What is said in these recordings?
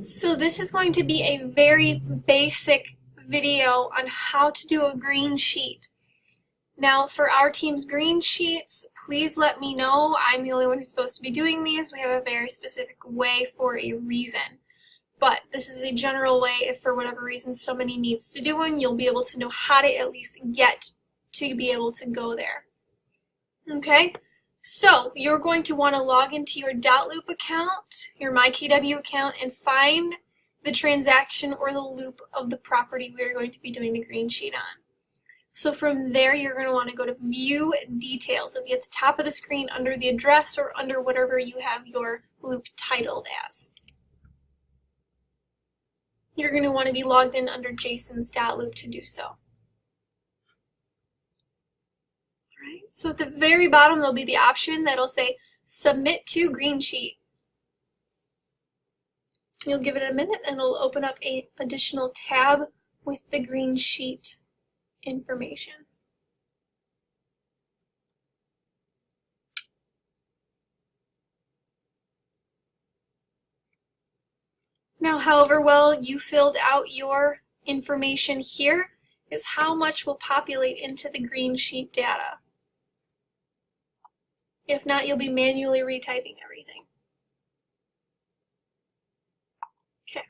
So this is going to be a very basic video on how to do a green sheet. Now for our team's green sheets, please let me know. I'm the only one who's supposed to be doing these. We have a very specific way for a reason. But this is a general way. If for whatever reason somebody needs to do one, you'll be able to know how to at least get to be able to go there. Okay? So you're going to want to log into your .loop account, your MyKW account, and find the transaction or the loop of the property we are going to be doing the green sheet on. So from there, you're going to want to go to View Details. It'll be at the top of the screen under the address or under whatever you have your loop titled as. You're going to want to be logged in under Jason's .loop to do so. So at the very bottom, there'll be the option that'll say Submit to Green Sheet. You'll give it a minute and it'll open up an additional tab with the green sheet information. Now, however well you filled out your information here is how much will populate into the green sheet data. If not, you'll be manually retyping everything. Okay,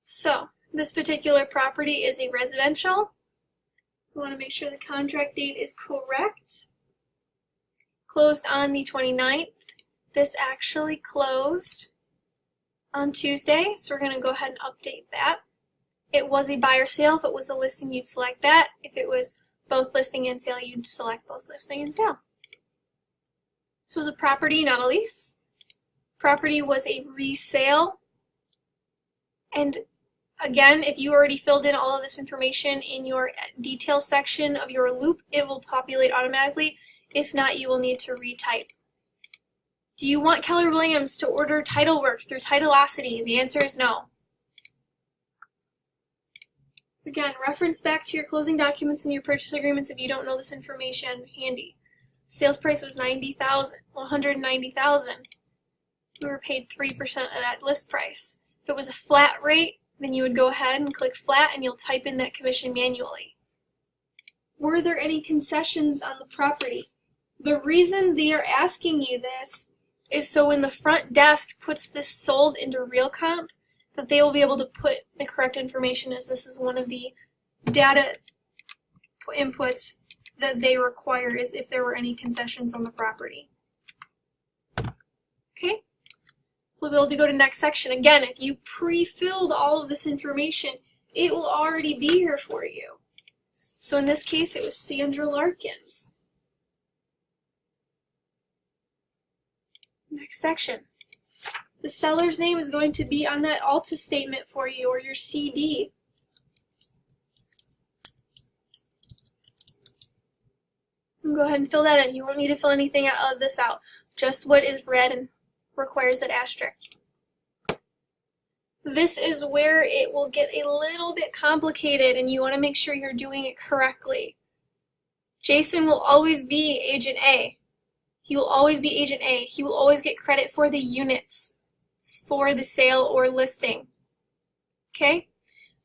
so this particular property is a residential. We want to make sure the contract date is correct. Closed on the 29th. This actually closed on Tuesday, so we're going to go ahead and update that. It was a buyer sale. If it was a listing, you'd select that. If it was both listing and sale, you'd select both listing and sale. This was a property, not a lease. Property was a resale. And again, if you already filled in all of this information in your details section of your loop, it will populate automatically. If not, you will need to retype. Do you want Keller Williams to order title work through Titleosity? The answer is no. Again, reference back to your closing documents and your purchase agreements if you don't know this information handy. Sales price was $190,000. We were paid 3% of that list price. If it was a flat rate, then you would go ahead and click flat and you'll type in that commission manually. Were there any concessions on the property? The reason they are asking you this is so when the front desk puts this sold into real comp, that they will be able to put the correct information, as this is one of the data inputs that they require, is if there were any concessions on the property. Okay, we'll be able to go to next section. Again, if you pre-filled all of this information, it will already be here for you. So in this case, it was Sandra Larkins. Next section. The seller's name is going to be on that Alta statement for you, or your CD. Go ahead and fill that in. You won't need to fill anything of this out. Just what is red and requires that asterisk. This is where it will get a little bit complicated and you want to make sure you're doing it correctly. Jason will always be Agent A. He will always be Agent A. He will always get credit for the units for the sale or listing. Okay?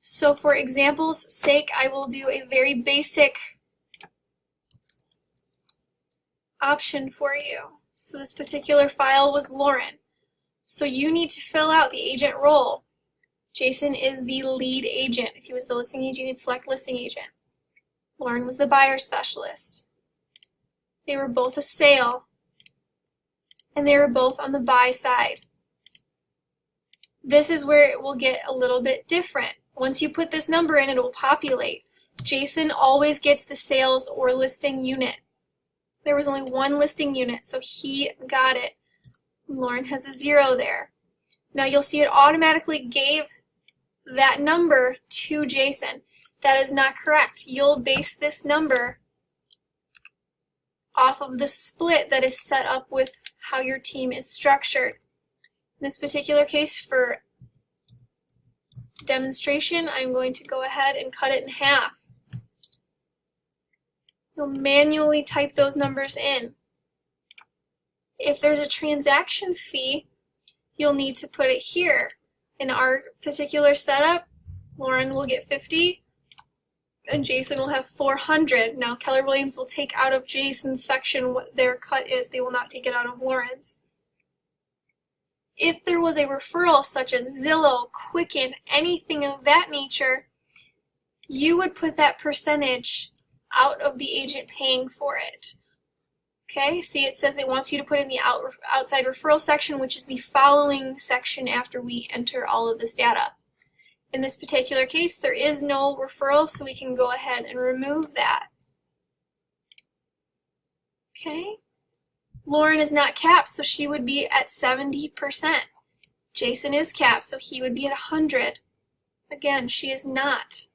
So for example's sake, I will do a very basic option for you. So this particular file was Lauren. So you need to fill out the agent role. Jason is the lead agent. If he was the listing agent, you'd select listing agent. Lauren was the buyer specialist. They were both a sale, and they were both on the buy side. This is where it will get a little bit different. Once you put this number in, it will populate. Jason always gets the sales or listing unit. There was only one listing unit, so he got it. Lauren has a 0 there. Now you'll see it automatically gave that number to Jason. That is not correct. You'll base this number off of the split that is set up with how your team is structured. In this particular case, for demonstration, I'm going to go ahead and cut it in half. You'll manually type those numbers in. If there's a transaction fee, you'll need to put it here. In our particular setup, Lauren will get 50 and Jason will have 400. Now Keller Williams will take out of Jason's section what their cut is. They will not take it out of Lauren's. If there was a referral such as Zillow, Quicken, anything of that nature, you would put that percentage out of the agent paying for it. Okay, see it says it wants you to put in the outside referral section, which is the following section after we enter all of this data. In this particular case, there is no referral, so we can go ahead and remove that. Okay, Lauren is not capped, so she would be at 70%. Jason is capped, so he would be at 100. Again, she is not.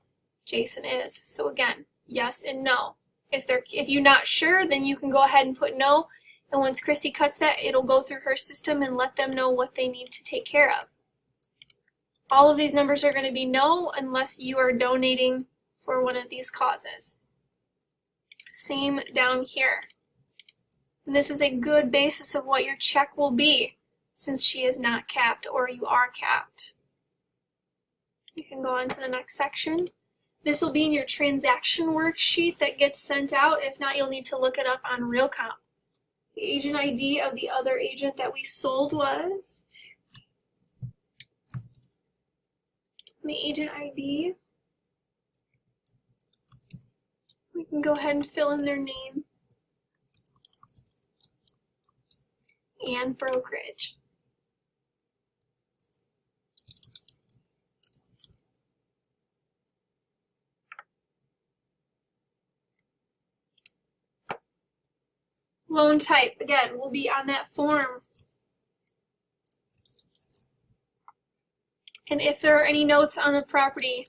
Jason is. So again, yes and no. If you're not sure, then you can go ahead and put no, and once Christy cuts that, it'll go through her system and let them know what they need to take care of. All of these numbers are going to be no unless you are donating for one of these causes. Same down here. And this is a good basis of what your check will be, since she is not capped or you are capped. You can go on to the next section. This will be in your transaction worksheet that gets sent out. If not, you'll need to look it up on RealComp. The agent ID of the other agent that we sold was, the agent ID, we can go ahead and fill in their name and brokerage. Loan type, again, will be on that form. And if there are any notes on the property,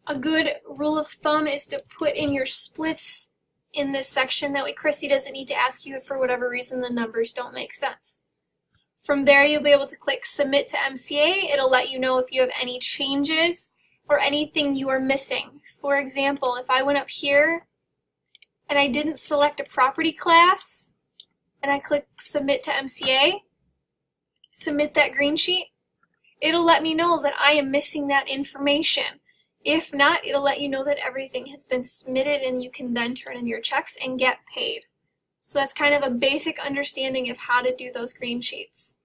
a good rule of thumb is to put in your splits in this section. That way Christy doesn't need to ask you if for whatever reason the numbers don't make sense. From there, you'll be able to click Submit to MCA. It'll let you know if you have any changes or anything you are missing. For example, if I went up here and I didn't select a property class and I click Submit to MCA, submit that green sheet, it'll let me know that I am missing that information. If not, it'll let you know that everything has been submitted and you can then turn in your checks and get paid. So that's kind of a basic understanding of how to do those green sheets.